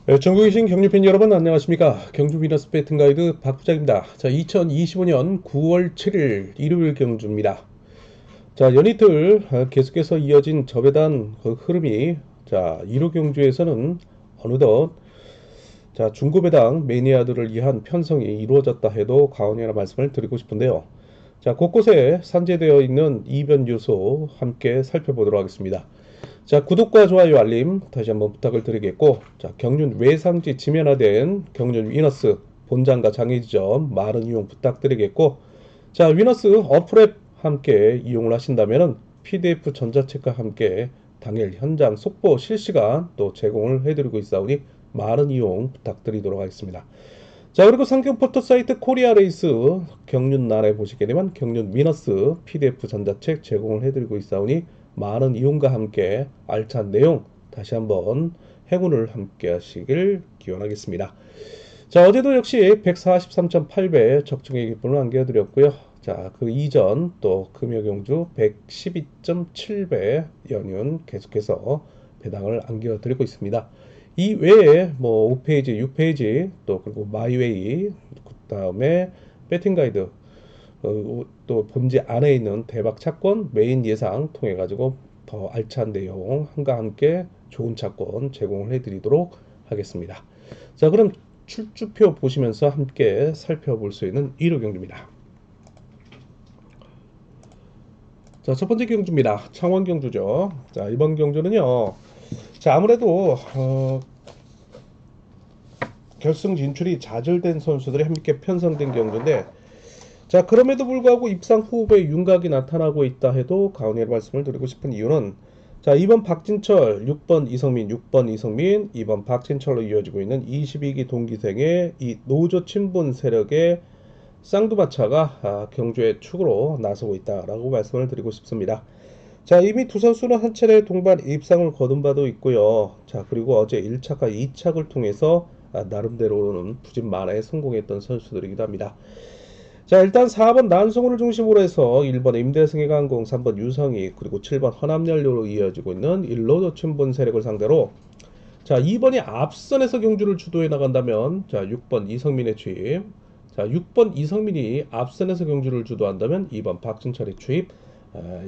네, 전국에 계신 경주팬 여러분 안녕하십니까. 경주 비너스 배팅 가이드 박 부장입니다. 자, 2025년 9월 7일 일요일 경주입니다. 자, 연이틀 계속해서 이어진 저배단 그 흐름이, 자, 1호 경주에서는 어느덧, 자, 중고배당 매니아들을 위한 편성이 이루어졌다 해도 과언이라 말씀을 드리고 싶은데요. 자, 곳곳에 산재되어 있는 이변 요소 함께 살펴보도록 하겠습니다. 자, 구독과 좋아요, 알림 다시 한번 부탁을 드리겠고, 자, 경륜 외상지 지면화된 경륜 위너스 본장과 장애 지점 많은 이용 부탁드리겠고, 자, 위너스 어플앱 함께 이용을 하신다면은 PDF 전자책과 함께 당일 현장 속보 실시간 또 제공을 해드리고 있사오니 많은 이용 부탁드리도록 하겠습니다. 자, 그리고 상경 포털 사이트 코리아 레이스 경륜 날에 보시게 되면 경륜 위너스 PDF 전자책 제공을 해드리고 있사오니 많은 이용과 함께 알찬 내용 다시 한번 행운을 함께 하시길 기원하겠습니다. 자, 어제도 역시 143.8배 적중의 기쁨을 안겨드렸고요. 자, 그 이전 또 금요경주 112.7배 연륜 계속해서 배당을 안겨드리고 있습니다. 이 외에 뭐 5페이지, 6페이지 또 그리고 마이웨이 그다음에 배팅 가이드 또 본지 안에 있는 대박 채권 메인 예상 통해 가지고 더 알찬 내용 함과 함께 좋은 채권 제공을 해드리도록 하겠습니다. 자, 그럼 출주표 보시면서 함께 살펴볼 수 있는 1호 경주입니다. 자, 첫 번째 경주입니다. 창원 경주죠. 자, 이번 경주는요. 자, 아무래도 결승 진출이 좌절된 선수들이 함께 편성된 경주인데, 자, 그럼에도 불구하고 입상 후보의 윤곽이 나타나고 있다 해도 가운데 말씀을 드리고 싶은 이유는, 자, 2번 박진철, 6번 이성민, 6번 이성민, 2번 박진철로 이어지고 있는 22기 동기생의 이 노조 친분 세력의 쌍두마차가 경주의 축으로 나서고 있다라고 말씀을 드리고 싶습니다. 자, 이미 두 선수는 한 차례 동반 입상을 거둔 바도 있고요. 자, 그리고 어제 1차과 2착을 통해서 나름대로는 부진 만회에 성공했던 선수들이기도 합니다. 자, 일단 4번 난성훈을 중심으로 해서 1번 임대승의 강공, 3번 유성희, 그리고 7번 허남연료로 이어지고 있는 일로도 친분 세력을 상대로, 자, 2번이 앞선에서 경주를 주도해 나간다면, 자, 6번 이성민의 추입, 자, 6번 이성민이 앞선에서 경주를 주도한다면 2번 박진철의 추입,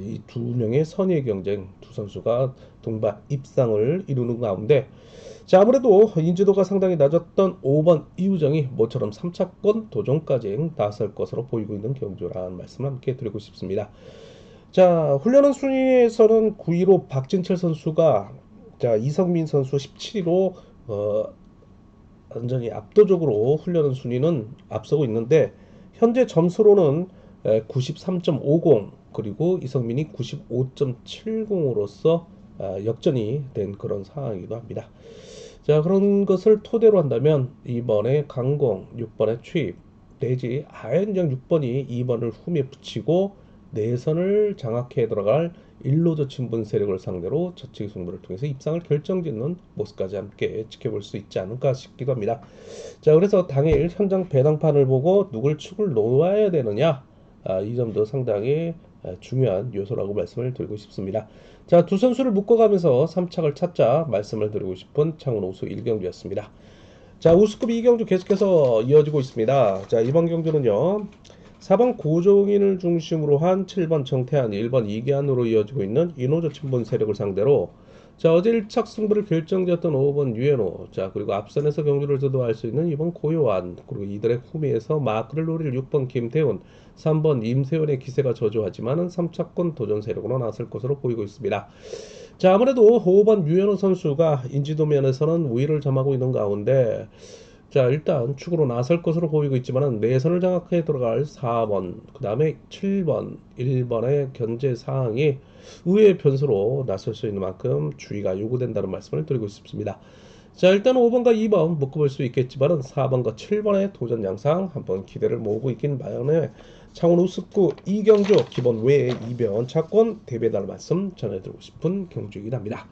이 두 명의 선의의 경쟁, 두 선수가 동반 입상을 이루는 가운데, 자, 아무래도 인지도가 상당히 낮았던 5번 이우정이 모처럼 3차권 도전까지 나설 것으로 보이고 있는 경주라는 말씀을 함께 드리고 싶습니다. 자, 훈련원 순위에서는 9위로 박진철 선수가, 자, 이성민 선수 17위로 완전히 압도적으로 훈련원 순위는 앞서고 있는데, 현재 점수로는 93.50 그리고 이성민이 95.70으로서 역전이 된 그런 상황이기도 합니다. 자, 그런 것을 토대로 한다면 이번에 강공 6번에 취입 내지 하연정 6번이 2번을 흠에 붙이고 내선을 장악해 들어갈 일로저 친분 세력을 상대로 저치기 승부를 통해서 입상을 결정짓는 모습까지 함께 지켜볼 수 있지 않을까 싶기도 합니다. 자, 그래서 당일 현장 배당판을 보고 누굴 축을 놓아야 되느냐, 이 점도 상당히 중요한 요소라고 말씀을 드리고 싶습니다. 자, 두 선수를 묶어가면서 3착을 찾자 말씀을 드리고 싶은 창원 오수 1경기였습니다. 자, 우수급 2경주 계속해서 이어지고 있습니다. 자, 이번 경주는요. 4번 고종인을 중심으로 한 7번 정태한, 1번 이계한으로 이어지고 있는 이노조 친분 세력을 상대로, 자, 어제 1착 승부를 결정지었던 5번 유현호, 자, 그리고 앞선에서 경주를 주도할 수 있는 2번 고요한, 그리고 이들의 후미에서 마크를 노릴 6번 김태훈, 3번 임세훈의 기세가 저조하지만은 3차권 도전 세력으로 나설 것으로 보이고 있습니다. 자, 아무래도 5번 유현호 선수가 인지도 면에서는 우위를 점하고 있는 가운데, 자, 일단 축으로 나설 것으로 보이고 있지만은 내선을 장악해 들어갈 4번, 그 다음에 7번, 1번의 견제 사항이 의외의 변수로 나설 수 있는 만큼 주의가 요구된다는 말씀을 드리고 싶습니다. 자, 일단 5번과 2번 묶어볼 수 있겠지만은 4번과 7번의 도전 양상 한번 기대를 모으고 있긴 마련에 창원 우습구 이경주 기본 외에 이변 차권 대배달 말씀 전해드리고 싶은 경주이긴 합니다.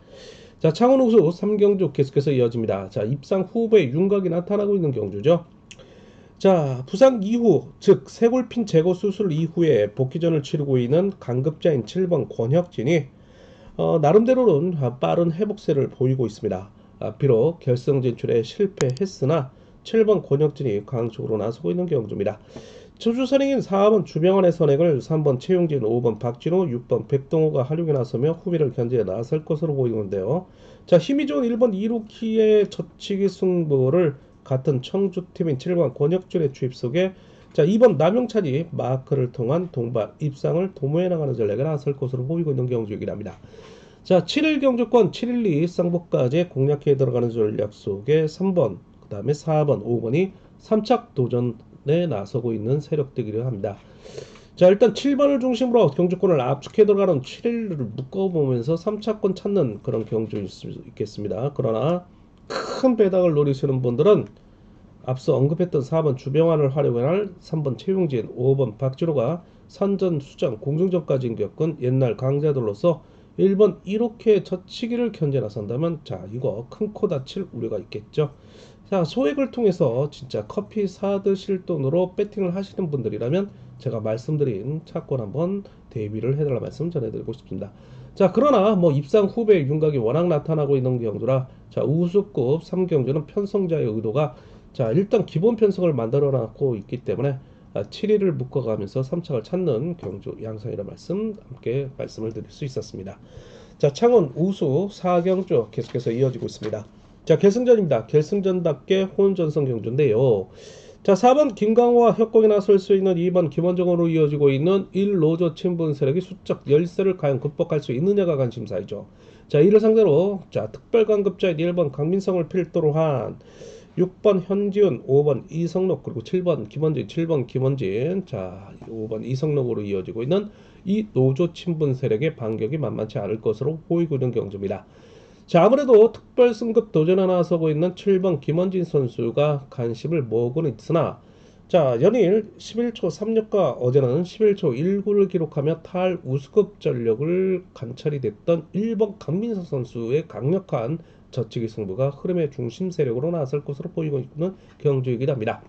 자, 창원 우수 3경주 계속해서 이어집니다. 자, 입상 후보의 윤곽이 나타나고 있는 경주죠. 자, 부상 이후, 즉 쇄골핀 제거 수술 이후에 복귀전을 치르고 있는 강급자인 7번 권혁진이 나름대로는 빠른 회복세를 보이고 있습니다. 비록 결승 진출에 실패했으나 7번 권혁진이 강쪽으로 나서고 있는 경주입니다. 투수 선행인 4번 주병환의 선행을 3번 최용진, 5번 박진호, 6번 백동호가 활용에 나서며 후미를 견제해 나설 것으로 보이는데요. 자, 힘이 좋은 1번 이루키의 젖히기 승부를 같은 청주팀인 7번 권혁준의 주입 속에 자, 2번 남용찬이 마크를 통한 동반 입상을 도모해 나가는 전략에 나설 것으로 보이고 있는 경주이긴 합니다. 자, 7일 경주권 712 쌍복까지 공략해 들어가는 전략 속에 3번, 그 다음에 4번, 5번이 3착 도전에 나서고 있는 세력들이기도 합니다. 자, 일단 7번을 중심으로 경주권을 압축해 들어가는 7일을 묶어보면서 3차권 찾는 그런 경주일 수 있겠습니다. 그러나 큰 배당을 노리시는 분들은 앞서 언급했던 4번 주병환을 활용할 3번 최용진, 5번 박지로가 선전, 수전, 공중전까지 겪은 옛날 강자들로서 1번 이렇게 젖히기를 견제 나선다면 자, 이거 큰 코 다칠 우려가 있겠죠. 자, 소액을 통해서 진짜 커피 사 드실 돈으로 배팅을 하시는 분들이라면 제가 말씀드린 차권 한번 대비를 해달라 말씀 전해드리고 싶습니다. 자, 그러나 뭐 입상 후배 윤곽이 워낙 나타나고 있는 경주라 자, 우수급 3경주는 편성자의 의도가 자, 일단 기본 편성을 만들어 놨고 있기 때문에 7일을 묶어가면서 3착을 찾는 경주 양상이라 말씀 함께 말씀을 드릴 수 있었습니다. 자, 창원 우수 4경주 계속해서 이어지고 있습니다. 자, 결승전입니다. 결승전답게 혼전성 경주인데요. 자, 4번 김강호와 협공에 나설 수 있는 2번 김원정으로 이어지고 있는 1로조 친분 세력이 수적 열세를 과연 극복할 수 있느냐가 관심사이죠. 자, 이를 상대로 자, 특별강급자인 1번 강민성을 필두로 한 6번 현지훈, 5번 이성록, 그리고 7번 김원진, 7번 김원진, 자 5번 이성록으로 이어지고 있는 이 노조 친분 세력의 반격이 만만치 않을 것으로 보이고 있는 경주입니다. 자, 아무래도 특별 승급 도전에 나서고 있는 7번 김원진 선수가 관심을 모으고는 있으나 자, 연일 11초 36과 어제는 11초 19를 기록하며 탈 우수급 전력을 관찰이 됐던 1번 강민석 선수의 강력한 젖히기 승부가 흐름의 중심 세력으로 나설 것으로 보이고 있는 경주이기도 합니다.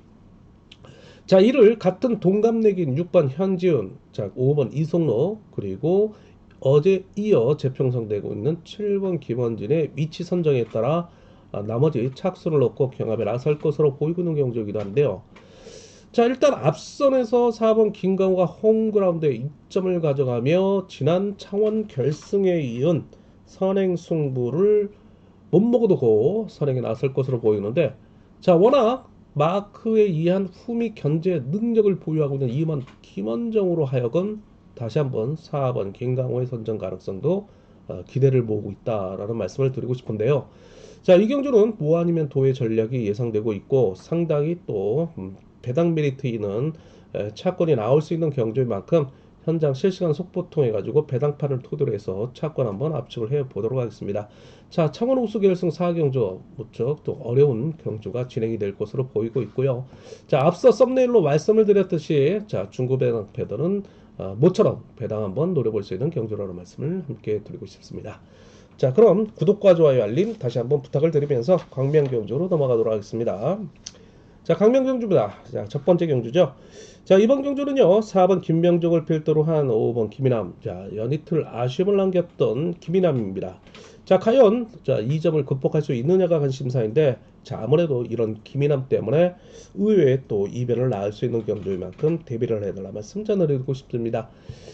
자, 이를 같은 동갑내기인 6번 현지훈, 자 5번 이성록, 그리고 어제 이어 재평성되고 있는 7번 김원진의 위치 선정에 따라 나머지 착수를 넣고 경합에 나설 것으로 보이고 있는 경주이기도 한데요. 자, 일단 앞선에서 4번 김강호가 홈그라운드에 2점을 가져가며 지난 창원 결승에 이은 선행 승부를 못 먹어두고 선행에 나설 것으로 보이는데 자, 워낙 마크에 의한 후미 견제 능력을 보유하고 있는 2번 김원정으로 하여금 다시 한번 4번 김강호의 선정 가능성도 기대를 모으고 있다라는 말씀을 드리고 싶은데요. 자, 이 경주는 뭐 아니면 도의 전략이 예상되고 있고 상당히 또 배당 메리트 있는 차권이 나올 수 있는 경주인 만큼 현장 실시간 속보 통해 가지고 배당판을 토대로 해서 차권 한번 압축을 해 보도록 하겠습니다. 자, 창원 우수 결승 4경주 무척 또 어려운 경주가 진행이 될 것으로 보이고 있고요. 자, 앞서 썸네일로 말씀을 드렸듯이 자, 중고 배당 패널은 모처럼 배당 한번 노려볼 수 있는 경주라는 말씀을 함께 드리고 싶습니다. 자, 그럼 구독과 좋아요 알림 다시 한번 부탁을 드리면서 광명 경주로 넘어가도록 하겠습니다. 자, 강명 경주입니다. 자, 첫 번째 경주죠. 자, 이번 경주는요, 4번 김명종을 필두로 한 5번 김이남. 자, 연이틀 아쉬움을 남겼던 김이남입니다. 자, 과연 자, 이 점을 극복할 수 있느냐가 관심사인데, 자, 아무래도 이런 김이남 때문에 의외의 또 이변을 낳을 수 있는 경주인 만큼 대비를 해달라 말씀 전해드리고 싶습니다.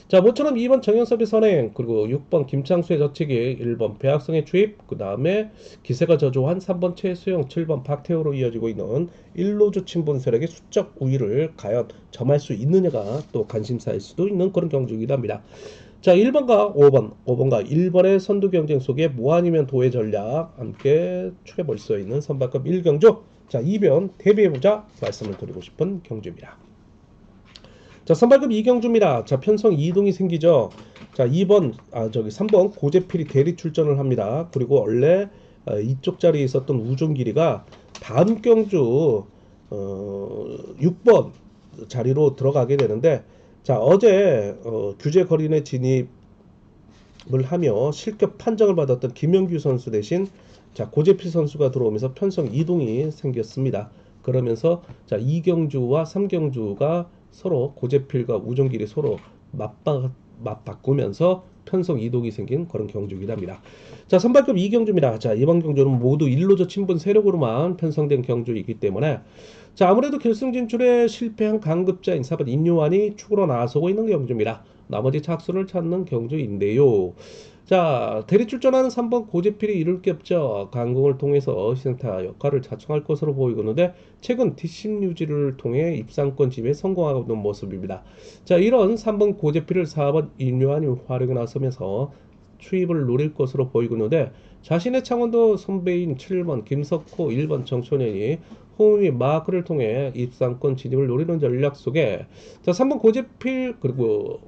자, 모처럼 2번 정현섭의 선행, 그리고 6번 김창수의 젖히기, 1번 배학성의 주입, 그 다음에 기세가 저조한 3번 최수영, 7번 박태호로 이어지고 있는 1로주 친분 세력의 수적 우위를 과연 점할 수 있느냐가 또 관심사일 수도 있는 그런 경주이기도 합니다. 자, 1번과 5번과 1번의 선두 경쟁 속에 뭐 아니면 도의 전략 함께 추려볼 수 있는 선발급 1경주. 자, 이변 대비해보자 말씀을 드리고 싶은 경주입니다. 자, 선발급 2경주입니다. 자, 편성 이동이 생기죠. 자, 3번 고재필이 대리 출전을 합니다. 그리고 원래 이쪽 자리에 있었던 우종길이가 다음 경주 6번 자리로 들어가게 되는데 자, 어제 규제 거리내 진입을 하며 실격 판정을 받았던 김영규 선수 대신 자, 고재필 선수가 들어오면서 편성 이동이 생겼습니다. 그러면서 자, 2경주와 3경주가 서로 고재필과 우종길이 서로 맞바꾸면서 편성 이동이 생긴 그런 경주이기도 합니다. 자, 선발급 2경주입니다. 자, 이번 경주는 모두 일로저 친분 세력으로만 편성된 경주이기 때문에 자, 아무래도 결승 진출에 실패한 강급자인 4번 임요환이 축으로 나서고 있는 경주입니다. 나머지 착수를 찾는 경주인데요. 자, 대리 출전하는 3번 고재필이 이룰 게 없죠. 강공을 통해서 희생타 역할을 자청할 것으로 보이고 있는데 최근 뒷심 유지를 통해 입상권 지배에 성공하고 있는 모습입니다. 자, 이런 3번 고재필을 4번 임요환이 활용에 나서면서 추입을 노릴 것으로 보이고 있는데 자신의 창원도 선배인 7번 김석호, 1번 정천현이 호흡이 마크를 통해 입상권 진입을 노리는 전략 속에 자, 3번 고재필 그리고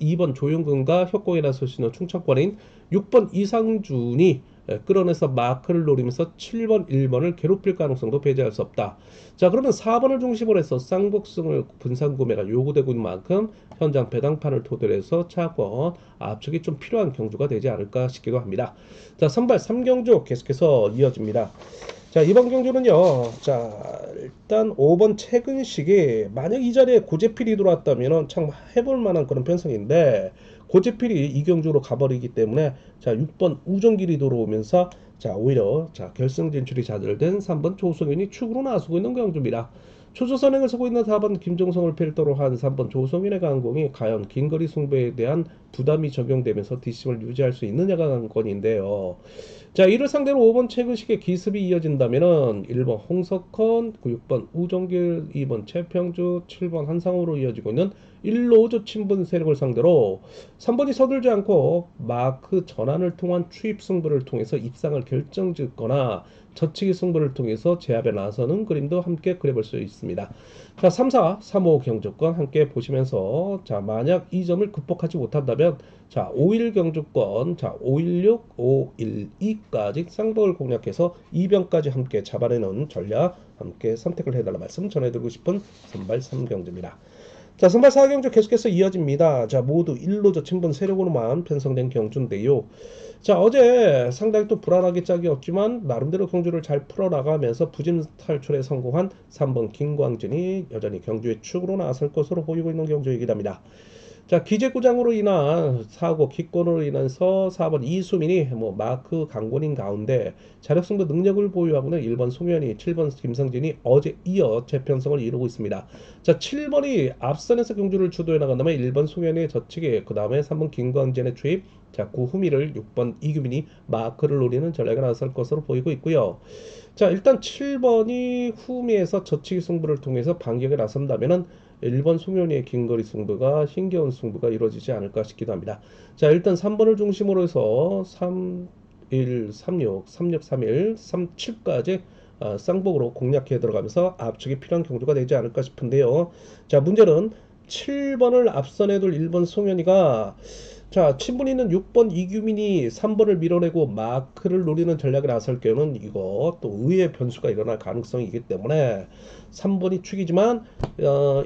2번 조용근과 협곡에 나설 수 있는 충청권인 6번 이상준이 끌어내서 마크를 노리면서 7번, 1번을 괴롭힐 가능성도 배제할 수 없다. 자, 그러면 4번을 중심으로 해서 쌍복승을 분산 구매가 요구되고 있는 만큼 현장 배당판을 토대로 해서 차권 압축이 좀 필요한 경주가 되지 않을까 싶기도 합니다. 자, 선발 3경주 계속해서 이어집니다. 자, 이번 경주는요. 자, 일단 5번 최근식이 만약 이 자리에 고재필이 들어왔다면 참 해볼 만한 그런 편성인데 고재필이 이 경주로 가버리기 때문에 자, 6번 우정길이 들어오면서 자, 오히려 자, 결승 진출이 좌절된 3번 조성현이 축으로 나서고 있는 경주입니다. 초조선행을 서고 있는 4번 김종성을 필두로 한 3번 조성현의 강공이 과연 긴거리 승부에 대한 부담이 적용되면서 뒷심을 유지할 수 있느냐가 관건인데요. 자, 이를 상대로 5번 최근식의 기습이 이어진다면은 1번 홍석헌, 6번 우정길, 2번 최평주, 7번 한상우로 이어지고 있는 1로조 친분 세력을 상대로 3번이 서둘지 않고 마크 전환을 통한 추입 승부를 통해서 입상을 결정짓거나 젖히기 승부를 통해서 제압에 나서는 그림도 함께 그려볼 수 있습니다. 자, 3, 4, 3, 5 경주권 함께 보시면서 자, 만약 이 점을 극복하지 못한다면 자, 5일 경주권, 자, 516, 512까지 쌍벽을 공략해서 2병까지 함께 잡아내는 전략 함께 선택을 해달라 말씀 전해드리고 싶은 선발 3경주입니다. 자, 선발 4경주 계속해서 이어집니다. 자, 모두 1로저 친분 세력으로만 편성된 경주인데요. 자, 어제 상당히 또 불안하게 짝이었지만 나름대로 경주를 잘 풀어나가면서 부진 탈출에 성공한 3번 김광진이 여전히 경주의 축으로 나설 것으로 보이고 있는 경주이기도 합니다. 자, 기재구장으로 인한 사고, 기권으로 인해서 4번 이수민이 마크 강권인 가운데 자력승부 능력을 보유하고는 1번 송현이, 7번 김성진이 어제 이어 재편성을 이루고 있습니다. 자, 7번이 앞선에서 경주를 주도해 나간다면 1번 송현의 저치기, 그 다음에 3번 김광진의 투입, 자, 구후미를 6번 이규민이 마크를 노리는 전략에 나설 것으로 보이고 있고요. 자, 일단 7번이 후미에서 저치기 승부를 통해서 반격에 나선다면은 1번 송현이의 긴거리 승부가 힘겨운 승부가 이루어지지 않을까 싶기도 합니다. 자, 일단 3번을 중심으로 해서 3, 1, 36, 36, 31, 37까지 쌍복으로 공략해 들어가면서 압축이 필요한 경주가 되지 않을까 싶은데요. 자, 문제는 7번을 앞선에 둘 1번 송현이가 자, 친분 있는 6번 이규민이 3번을 밀어내고 마크를 노리는 전략에 나설 경우는 이거 또 의외의 변수가 일어날 가능성이 있기 때문에 3번이 축이지만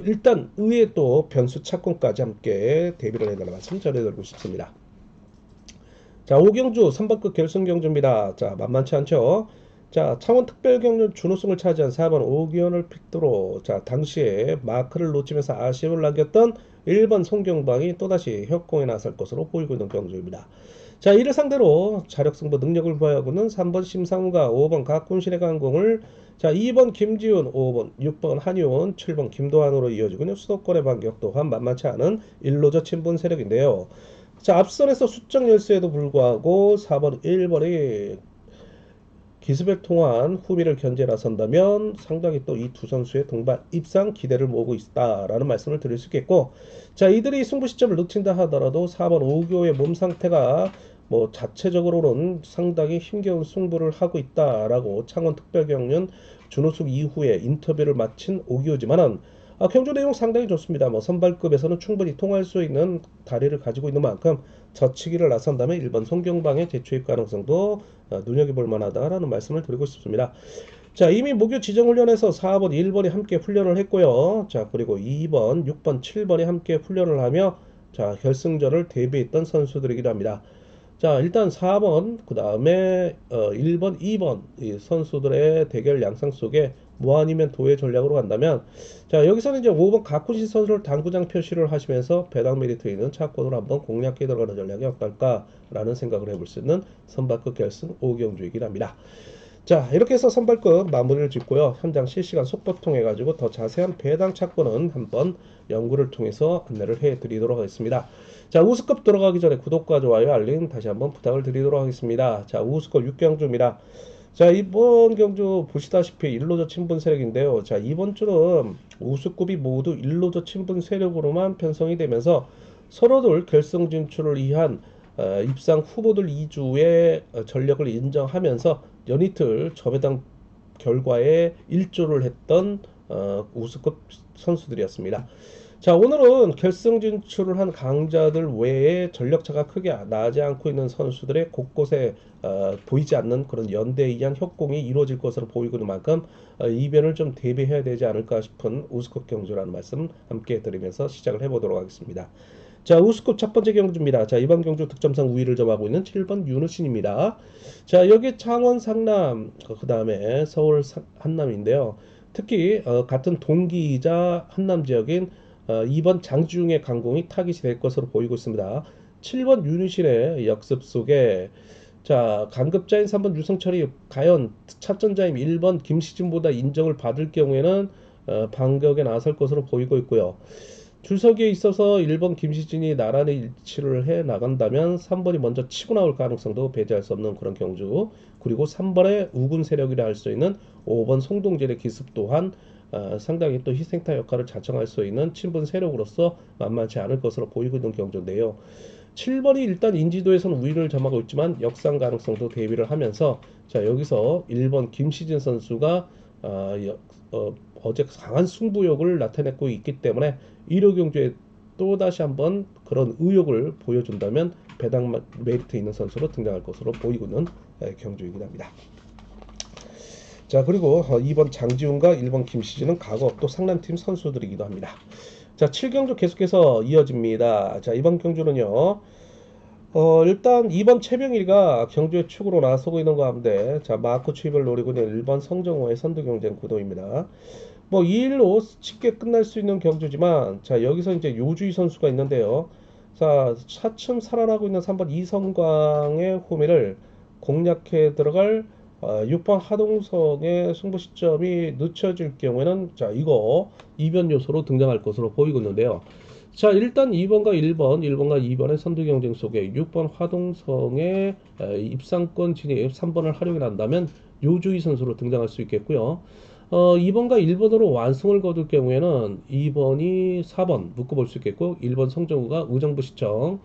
일단 의외의 또 변수 차권까지 함께 대비를 해달라는 말씀 전해드리고 싶습니다. 자, 5경주 3번급 결승 경주입니다. 자, 만만치 않죠? 자, 창원 특별경륜 준우승을 차지한 4번 오기현을 픽도로 자, 당시에 마크를 놓치면서 아쉬움을 남겼던 1번 송경방이 또다시 협공에 나설 것으로 보이고 있는 경주입니다. 자, 이를 상대로 자력승부 능력을 보유하고는 3번 심상우가 5번 각군신의 강공을 자, 2번 김지훈, 5번, 6번 한효원, 7번 김도환으로 이어지고 있는 수도권의 반격 또한 만만치 않은 일로저 친분 세력인데요. 자, 앞선에서 수적 열세에도 불구하고 4번, 1번이 기습을 통한 후미를 견제 나선다면 상당히 또 이 두 선수의 동반 입상 기대를 모으고 있다라는 말씀을 드릴 수 있겠고, 자, 이들이 승부 시점을 놓친다 하더라도 4번 오교의 몸 상태가 자체적으로는 상당히 힘겨운 승부를 하고 있다라고 창원 특별경륜 준우승 이후에 인터뷰를 마친 오기호지만은 경주 내용 상당히 좋습니다. 선발급에서는 충분히 통할 수 있는 다리를 가지고 있는 만큼 저치기를 나선다면 1번 송경방의 재추입 가능성도 눈여겨볼 만하다라는 말씀을 드리고 싶습니다. 자, 이미 목요 지정훈련에서 4번, 1번이 함께 훈련을 했고요. 자, 그리고 2번, 6번, 7번이 함께 훈련을 하며 자, 결승전을 대비했던 선수들이기도 합니다. 자, 일단 4번, 그 다음에 1번, 2번 이 선수들의 대결 양상 속에 뭐 아니면 도의 전략으로 간다면, 자, 여기서는 이제 5번 가쿠시 선수를 당구장 표시를 하시면서 배당 메리트 있는 차권을 한번 공략해 들어가는 전략이 어떨까라는 생각을 해볼 수 있는 선발급 결승 5경주이긴 합니다. 자, 이렇게 해서 선발급 마무리를 짓고요. 현장 실시간 속보 통해 가지고 더 자세한 배당 차권은 한번 연구를 통해서 안내를 해 드리도록 하겠습니다. 자, 우수급 들어가기 전에 구독과 좋아요, 알림 다시 한번 부탁을 드리도록 하겠습니다. 자, 우수급 6경주입니다. 자, 이번 경주 보시다시피 일로저 친분 세력인데요. 자, 이번 주는 우수급이 모두 일로저 친분 세력으로만 편성이 되면서 서로들 결승 진출을 위한 입상 후보들 2주의 전력을 인정하면서 연이틀 저배당 결과에 일조를 했던 우수급 선수들이었습니다. 자, 오늘은 결승 진출을 한 강자들 외에 전력차가 크게 나지 않고 있는 선수들의 곳곳에 보이지 않는 그런 연대에 의한 협공이 이루어질 것으로 보이고 있는 만큼 이변을 좀 대비해야 되지 않을까 싶은 우수급 경주라는 말씀 함께 드리면서 시작을 해보도록 하겠습니다. 자, 우스컵 첫 번째 경주입니다. 자, 이번 경주 득점상 우위를 점하고 있는 7번 윤우신입니다. 자, 여기 창원 상남, 그 다음에 서울 한남인데요. 특히 같은 동기이자 한남 지역인 2번 장지웅의 강공이 타깃이 될 것으로 보이고 있습니다. 7번 윤우신의 역습 속에 자, 강급자인 3번 유성철이 과연 참전자인 1번 김시진보다 인정을 받을 경우에는 반격에 나설 것으로 보이고 있고요. 출석기에 있어서 1번 김시진이 나란히 일치를 해 나간다면 3번이 먼저 치고 나올 가능성도 배제할 수 없는 그런 경주. 그리고 3번의 우군 세력이라 할 수 있는 5번 송동진의 기습 또한 상당히 또 희생타 역할을 자청할 수 있는 친분 세력으로서 만만치 않을 것으로 보이고 있는 경주인데요. 7번이 일단 인지도에서는 우위를 점하고 있지만 역상 가능성도 대비를 하면서 자, 여기서 1번 김시진 선수가 어제 강한 승부욕을 나타내고 있기 때문에 1호 경주에 또다시 한번 그런 의욕을 보여준다면 배당 메리트 있는 선수로 등장할 것으로 보이고 있는 경주이긴 합니다. 자, 그리고 2번 장지훈과 1번 김시진은 과거 또 상남팀 선수들이기도 합니다. 자, 7경주 계속해서 이어집니다. 자, 이번 경주는요. 일단 2번 최병일과 경주의 축으로 나서고 있는 가운데 자, 마크 추입을 노리고 있는 1번 성정호의 선두 경쟁 구도입니다. 뭐 2일로 쉽게 끝날 수 있는 경주지만 자, 여기서 이제 요주희 선수가 있는데요. 자, 차츰 살아나고 있는 3번 이성광의 호미를 공략해 들어갈 6번 하동석의 승부 시점이 늦춰질 경우에는 자, 이거 이변 요소로 등장할 것으로 보이고 있는데요. 자, 일단 2번과 1번, 1번과 2번의 선두 경쟁 속에 6번 화동성의 입상권 진입 3번을 활용해 난다면 요주희 선수로 등장할 수 있겠고요. 2번과 1번으로 완승을 거둘 경우에는 2번이 4번 묶어볼 수 있겠고 1번 성정우가 의정부시청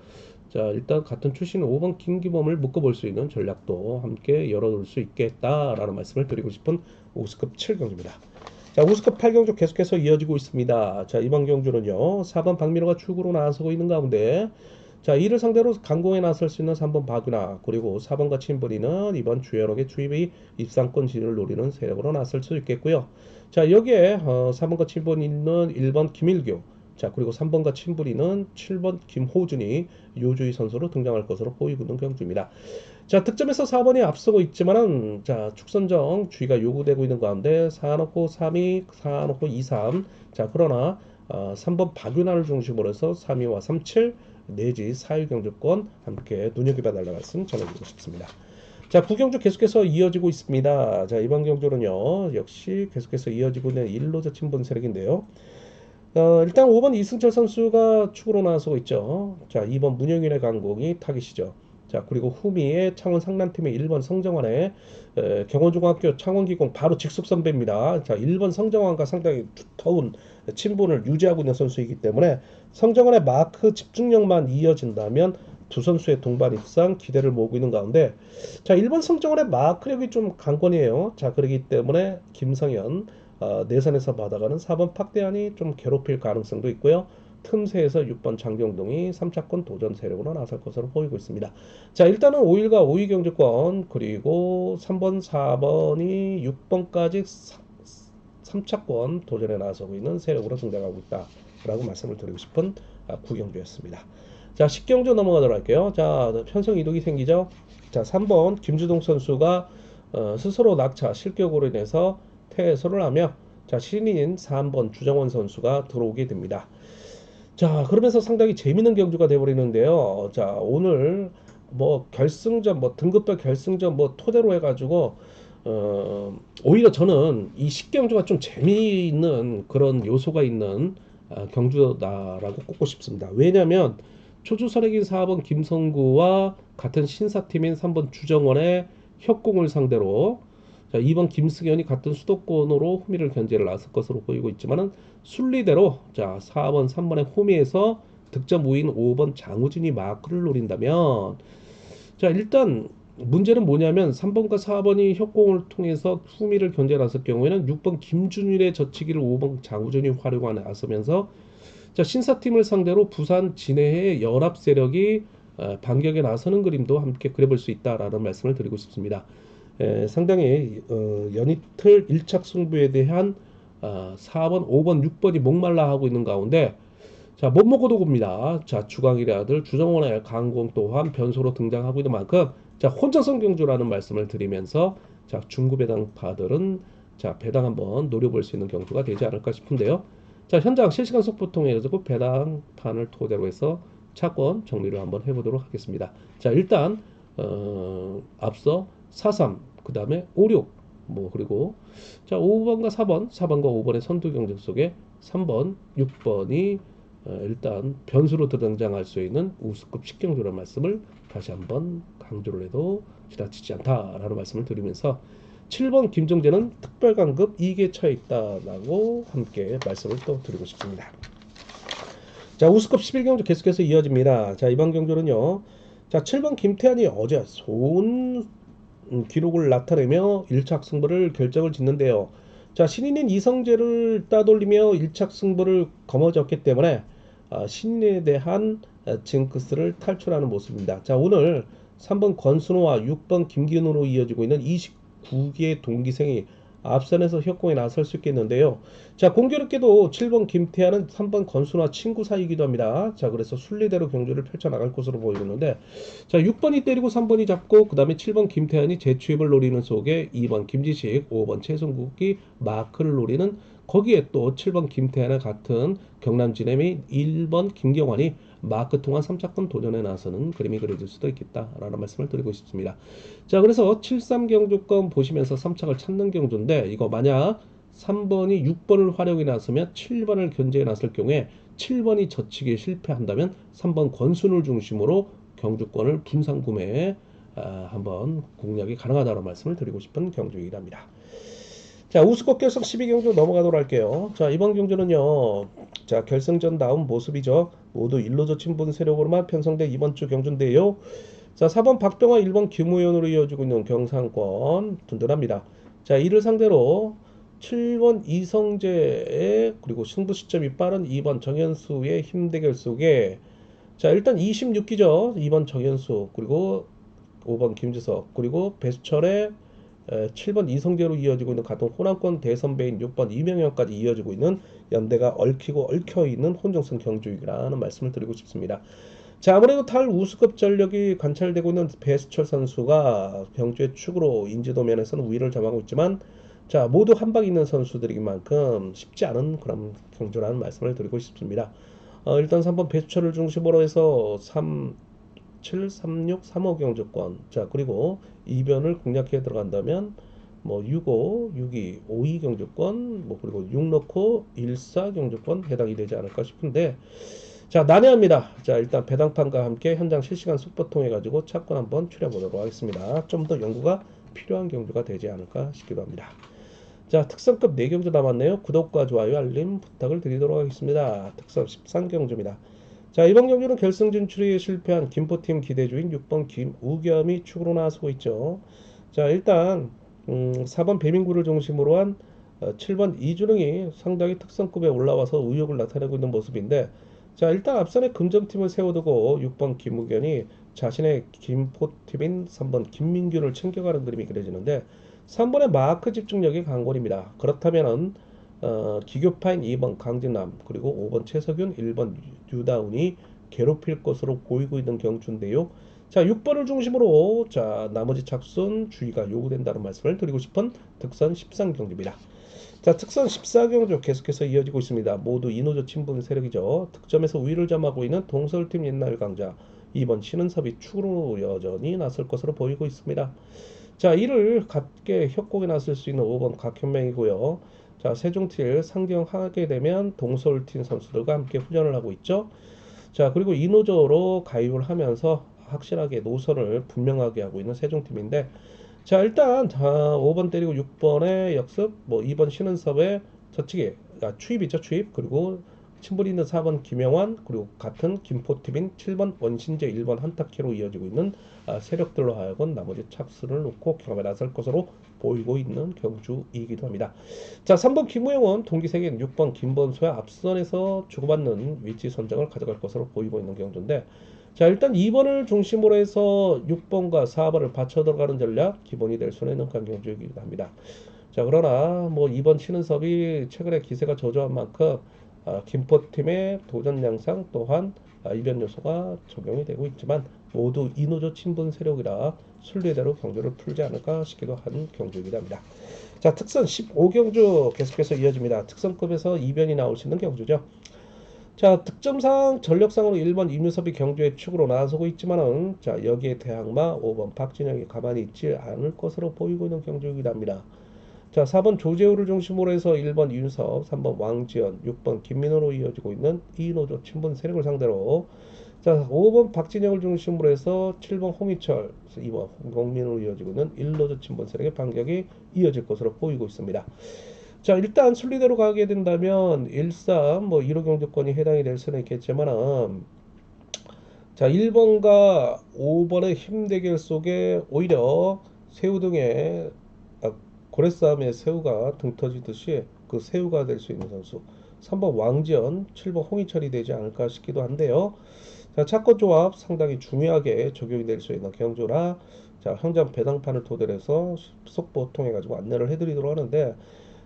자, 일단 같은 출신 5번 김기범을 묶어볼 수 있는 전략도 함께 열어둘 수 있겠다라는 말씀을 드리고 싶은 우스컵 7경주입니다. 자, 우스컵 8경주 계속해서 이어지고 있습니다. 자, 이번 경주는요. 4번 박민호가 출구로 나서고 있는 가운데 자, 이를 상대로 강공에 나설 수 있는 3번 박윤아 그리고 4번과 친분이는 이번 주연옥의 투입이 입상권 진을 노리는 세력으로 나설 수 있겠고요. 자, 여기에 4번과 친분이 있는 1번 김일교 자, 그리고 3번과 친분이는 7번 김호준이 요주희 선수로 등장할 것으로 보이고 있는 경주입니다. 자, 득점에서 4번이 앞서고 있지만은 자, 축선정 주의가 요구되고 있는 가운데 4 놓고 3위, 4 놓고 2, 3. 자, 그러나 3번 박윤아를 중심으로 해서 3위와 3, 7 내지 4위 경주권 함께 눈여겨봐 달라는 말씀 전해드리고 싶습니다. 자, 9경주 계속해서 이어지고 있습니다. 자, 이번 경주는요. 역시 계속해서 이어지고 있는 1로저 친분 세력인데요. 일단 5번 이승철 선수가 축으로 나서고 있죠. 자, 2번 문영윤의 강공이 타깃이죠. 자, 그리고 후미의 창원 상남팀의 1번 성정환의 경원중학교 창원기공 바로 직속 선배입니다. 자, 1번 성정환과 상당히 두터운 친분을 유지하고 있는 선수이기 때문에 성정환의 마크 집중력만 이어진다면 두 선수의 동반 입상 기대를 모으고 있는 가운데 자, 1번 성정환의 마크력이 좀 강권이에요. 자, 그렇기 때문에 김성현 내선에서 받아가는 4번 박대환이 좀 괴롭힐 가능성도 있고요. 틈새에서 6번 장경동이 3차권 도전 세력으로 나설 것으로 보이고 있습니다. 자, 일단은 5일과 5위 경주권 그리고 3번, 4번이 6번까지 3차권 도전에 나서고 있는 세력으로 등장하고 있다라고 말씀을 드리고 싶은 구경주였습니다. 자, 10경주 넘어가도록 할게요. 자, 편성 이동이 생기죠. 자, 3번 김주동 선수가 스스로 낙차 실격으로 인해서 퇴소를 하며 자, 신인인 3번 주정원 선수가 들어오게 됩니다. 자, 그러면서 상당히 재밌는 경주가 돼버리는데요. 자, 오늘 뭐 결승전, 뭐 등급별 결승전 뭐 토대로 해가지고 오히려 저는 이 10경주가 좀 재미있는 그런 요소가 있는 경주다라고 꼽고 싶습니다. 왜냐하면 초주선행인 4번 김성구와 같은 신사팀인 3번 주정원의 협공을 상대로 자, 2번 김승현이 같은 수도권으로 호미를 견제를 나설 것으로 보이고 있지만은 순리대로 자, 4번, 3번의 호미에서 득점 우인 5번 장우진이 마크를 노린다면 자, 일단 문제는 뭐냐면 3번과 4번이 협공을 통해서 후미를 견제 나설 경우에는 6번 김준일의 젖히기를 5번 장우진이 활용하는 나서면서 자, 신사팀을 상대로 부산 진해의 연합 세력이 반격에 나서는 그림도 함께 그려볼 수 있다라는 말씀을 드리고 싶습니다. 상당히 연이틀 1착 승부에 대한 4번, 5번, 6번이 목말라 하고 있는 가운데 자, 못 먹어도 봅니다. 자, 주광일의 아들 주정원의 강공 또한 변수로 등장하고 있는 만큼 자, 혼자성 경주라는 말씀을 드리면서 자, 중구 배당파들은 자, 배당 한번 노려볼 수 있는 경주가 되지 않을까 싶은데요. 자, 현장 실시간 속보 통해 가지고 배당판을 토대로 해서 차권 정리를 한번 해보도록 하겠습니다. 자, 일단 앞서 43, 그 다음에 56, 뭐 그리고 자 5번과 4번, 4번과 5번의 선두 경쟁 속에 3번, 6번이 일단 변수로 등장할 수 있는 우수급 식경주라는 말씀을 다시 한번 강조를 해도 지나치지 않다라는 말씀을 드리면서 7번 김종재는 특별강급 2개 처해 있다라고 함께 말씀을 또 드리고 싶습니다. 자, 우수급 11경주 계속해서 이어집니다. 자, 이번 경주는요. 자, 7번 김태환이 어제 좋은 기록을 나타내며 1착 승부를 결정을 짓는데요. 자, 신인인 이성재를 따돌리며 1착 승부를 거머쥐었기 때문에 신인에 대한 징크스를 탈출하는 모습입니다. 자, 오늘 3번 권순호와 6번 김기훈으로 이어지고 있는 29기의 동기생이 앞선에서 협공에 나설 수 있겠는데요. 자, 공교롭게도 7번 김태환은 3번 권순호와 친구 사이이기도 합니다. 자, 그래서 순리대로 경주를 펼쳐나갈 것으로 보이는데 자, 6번이 때리고 3번이 잡고 그 다음에 7번 김태환이 재취입을 노리는 속에 2번 김지식, 5번 최성국이 마크를 노리는 거기에 또 7번 김태환과 같은 경남 진해미 1번 김경환이 마크 통한 3차권 도전에 나서는 그림이 그려질 수도 있겠다라는 말씀을 드리고 싶습니다. 자, 그래서 73경주권 보시면서 3착을 찾는 경주인데 이거 만약 3번이 6번을 활용해 나서면 7번을 견제해 나설 경우에 7번이 젖히기에 실패한다면 3번 권순을 중심으로 경주권을 분산 구매에 한번 공략이 가능하다는 말씀을 드리고 싶은 경주이긴 합니다. 자, 우수국 결승 12경주 넘어가도록 할게요. 자, 이번 경주는요. 자, 결승전 다운 모습이죠. 모두 일로 젖힌 분 세력으로만 편성된 이번 주 경주인데요. 자, 4번 박병화, 1번 김우현으로 이어지고 있는 경상권 든든합니다. 자, 이를 상대로 7번 이성재의 그리고 승부 시점이 빠른 2번 정현수의 힘대결 속에 자, 일단 26기죠. 2번 정현수 그리고 5번 김지석 그리고 배수철의 7번 이성재로 이어지고 있는 같은 호남권 대선배인 6번 이명현까지 이어지고 있는 연대가 얽히고 얽혀있는 혼정성 경주이라는 말씀을 드리고 싶습니다. 자, 아무래도 탈 우수급 전력이 관찰되고 있는 배수철 선수가 경주의 축으로 인지도 면에서는 우위를 점하고 있지만 자, 모두 한방 있는 선수들이긴 만큼 쉽지 않은 그런 경주라는 말씀을 드리고 싶습니다. 일단 3번 배수철을 중심으로 해서 7, 3, 6, 3호 경주권. 자, 그리고 이변을 공략해 들어간다면 뭐 65, 62, 52 경주권, 뭐 그리고 6 넣고 14 경주권 해당이 되지 않을까 싶은데 자, 난해합니다. 자, 일단 배당판과 함께 현장 실시간 속보 통해 가지고 차권 한번 추려보도록 하겠습니다. 좀 더 연구가 필요한 경주가 되지 않을까 싶기도 합니다. 자, 특성급 4경주 남았네요. 구독과 좋아요, 알림 부탁을 드리도록 하겠습니다. 특성 13경주입니다. 자, 이번 경주는 결승 진출에 실패한 김포팀 기대주인 6번 김우겸이 축으로 나서고 있죠. 자, 일단 4번 배민구를 중심으로 한 7번 이준흥이 상당히 특성급에 올라와서 의욕을 나타내고 있는 모습인데 자, 일단 앞선에 금정팀을 세워두고 6번 김우겸이 자신의 김포팀인 3번 김민규를 챙겨가는 그림이 그려지는데 3번의 마크 집중력이 강골입니다. 그렇다면은 기교파인 2번 강진남 그리고 5번 최석윤 1번 유다운이 괴롭힐 것으로 보이고 있는 경주인데요. 자, 6번을 중심으로 자, 나머지 착순 주의가 요구된다는 말씀을 드리고 싶은 득선 13경주입니다. 자, 특선 14경주 계속해서 이어지고 있습니다. 모두 이노조 친분 세력이죠. 득점에서 우위를 점하고 있는 동서울팀 옛날 강자 이번 신은섭이 축으로 여전히 나설 것으로 보이고 있습니다. 자, 이를 갖게 협곡에 나설 수 있는 5번 각현명이고요. 자, 세종틸 상경하게 되면 동서울팀 선수들과 함께 훈련을 하고 있죠. 자, 그리고 이노조로 가입을 하면서 확실하게 노선을 분명하게 하고 있는 세종팀인데, 자, 일단 5번 때리고 6번의 역습, 뭐 2번 신은섭의 저치기, 추입이죠, 추입. 그리고 친분 있는 4번 김영환, 그리고 같은 김포팀인 7번 원신재, 1번 한타키로 이어지고 있는 세력들로 하여금 나머지 착수를 놓고 경험에 나설 것으로 보이고 있는 경주이기도 합니다. 자, 3번 김우영은 동기세계인 6번 김범수의 앞선에서 주고받는 위치 선정을 가져갈 것으로 보이고 있는 경주인데, 자, 일단 2번을 중심으로 해서 6번과 4번을 받쳐 들어가는 전략 기본이 될 수는 있는 경주이기도 합니다. 자, 그러나 뭐 2번 신은섭이 최근에 기세가 저조한 만큼 김포팀의 도전 양상 또한 이변 요소가 적용이 되고 있지만 모두 이노조 친분 세력이라 순리대로 경주를 풀지 않을까 싶기도 한 경주이기도 합니다. 자, 특선 15경주 계속해서 이어집니다. 특선급에서 이변이 나올 수 있는 경주죠. 자, 득점상 전력상으로 1번 임유섭이 경주의 축으로 나서고 있지만은 자, 여기에 대항마 5번 박진영이 가만히 있지 않을 것으로 보이고 있는 경주이기도 합니다. 자, 4번 조재우를 중심으로 해서 1번 이윤섭, 3번 왕지연, 6번 김민호로 이어지고 있는 이노조 친분 세력을 상대로 자, 5번 박진영을 중심으로 해서 7번 홍희철, 2번 홍공민으로 이어지고 있는 1노조 친분 세력의 반격이 이어질 것으로 보이고 있습니다. 자, 일단 순리대로 가게 된다면 1, 3, 뭐 1호 경주권이 해당이 될 수는 있겠지만은 자, 1번과 5번의 힘대결 속에 오히려 새우 등에 고래싸움에 새우가 등 터지듯이 그 새우가 될 수 있는 선수 3번 왕지연, 7번 홍희철이 되지 않을까 싶기도 한데요. 자, 차권 조합 상당히 중요하게 적용이 될 수 있는 경주라 자, 현장 배당판을 토대로 해서 속보 통해 가지고 안내를 해드리도록 하는데,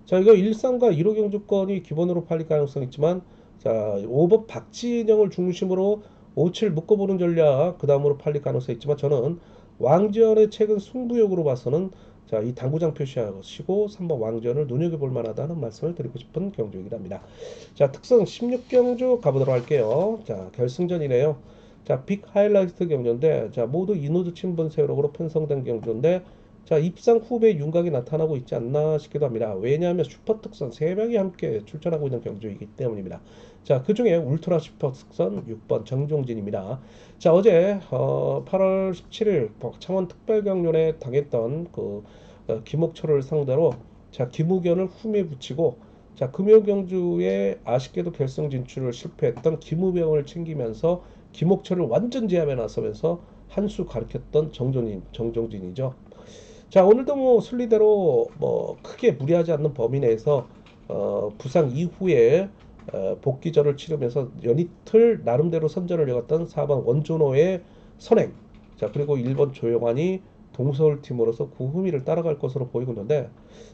자, 이거 1상과 1호 경주권이 기본으로 팔릴 가능성이 있지만 자, 5번 박진영을 중심으로 5, 7 묶어보는 전략 그 다음으로 팔릴 가능성이 있지만 저는 왕지연의 최근 승부욕으로 봐서는 자, 이 당구장 표시하시고 3번 왕지연을 눈여겨볼 만하다는 말씀을 드리고 싶은 경주이긴 합니다. 자, 특성 16경주 가보도록 할게요. 자, 결승전이네요. 자, 빅 하이라이트 경주인데 자, 모두 이노조 친분 세력으로 편성된 경주인데 자, 입상 후배 윤곽이 나타나고 있지 않나 싶기도 합니다. 왜냐하면 슈퍼 특선 3명이 함께 출전하고 있는 경주이기 때문입니다. 자, 그 중에 울트라 슈퍼 특선 6번 정종진입니다. 자, 어제 8월 17일 창원 특별경륜에 당했던 그 김옥철을 상대로 자, 김우견을 흠에 붙이고 자, 금요경주에 아쉽게도 결승 진출을 실패했던 김우병을 챙기면서 김옥철을 완전 제압에 나서면서 한 수 가르쳤던 정종진이죠. 자, 오늘도 뭐 순리대로 뭐 크게 무리하지 않는 범위 내에서 부상 이후에 복귀전을 치르면서 연이틀 나름대로 선전을 이어갔던 4번 원준호의 선행, 자, 그리고 1번 조용환이 동서울 팀으로서 구흠이를 따라갈 것으로 보이고 있는데,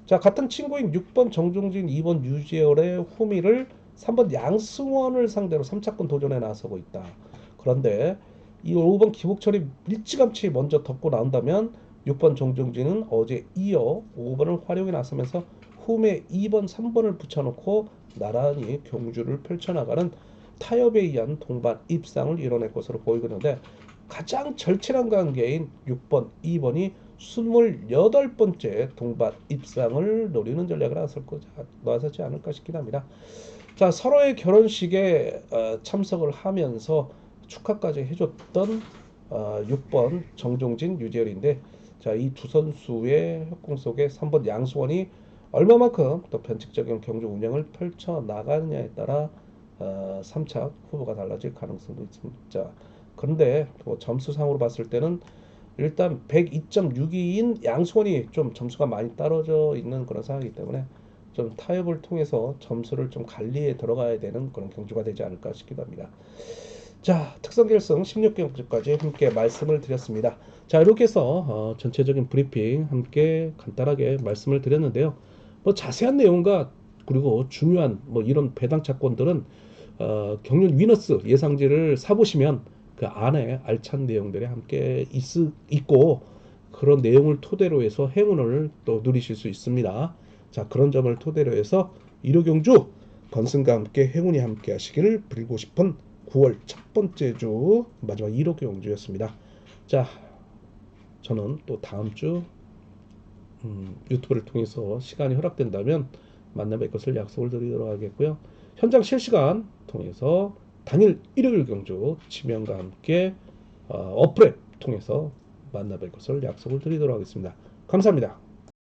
자, 같은 친구인 6번 정종진, 2번 유지열의 후미를 3번 양승원을 상대로 3차권 도전에 나서고 있다. 그런데 이 5번 김옥철이 일찌감치 먼저 덮고 나온다면 6번 정종진은 어제 이어 5번을 활용해 나서면서 후에 2번, 3번을 붙여놓고 나란히 경주를 펼쳐나가는 타협에 의한 동반 입상을 이뤄낼 것으로 보이고 있는데, 가장 절친한 관계인 6번, 2번이 28번째 동반 입상을 노리는 전략을 나서지 않을까 싶긴 합니다. 자, 서로의 결혼식에 참석을 하면서 축하까지 해줬던 6번 정종진, 유재열인데, 자, 이 두 선수의 협공 속에 3번 양수원이 얼마만큼 또 변칙적인 경주 운영을 펼쳐 나가느냐에 따라 3차 후보가 달라질 가능성도 있습니다. 그런데 뭐 점수상으로 봤을 때는 일단 102.62인 양수원이 좀 점수가 많이 떨어져 있는 그런 상황이기 때문에 좀 타협을 통해서 점수를 좀 관리에 들어가야 되는 그런 경주가 되지 않을까 싶기도 합니다. 자, 특선 결승 16경주까지 함께 말씀을 드렸습니다. 자, 이렇게 해서 전체적인 브리핑 함께 간단하게 말씀을 드렸는데요. 뭐 자세한 내용과 그리고 중요한 뭐 이런 배당 차권들은 경륜 위너스 예상지를 사보시면 그 안에 알찬 내용들이 함께 있고 그런 내용을 토대로 해서 행운을 또 누리실 수 있습니다. 자, 그런 점을 토대로 해서 일요경주 건승과 함께 행운이 함께 하시기를 빌고 싶은 9월 첫 번째 주 마지막 일요경주였습니다. 자, 저는 또 다음 주 유튜브를 통해서 시간이 허락된다면 만나 뵐 것을 약속을 드리도록 하겠고요. 현장 실시간 통해서 당일 일요일 경주 지명과 함께 어플을 통해서 만나 뵐 것을 약속을 드리도록 하겠습니다. 감사합니다.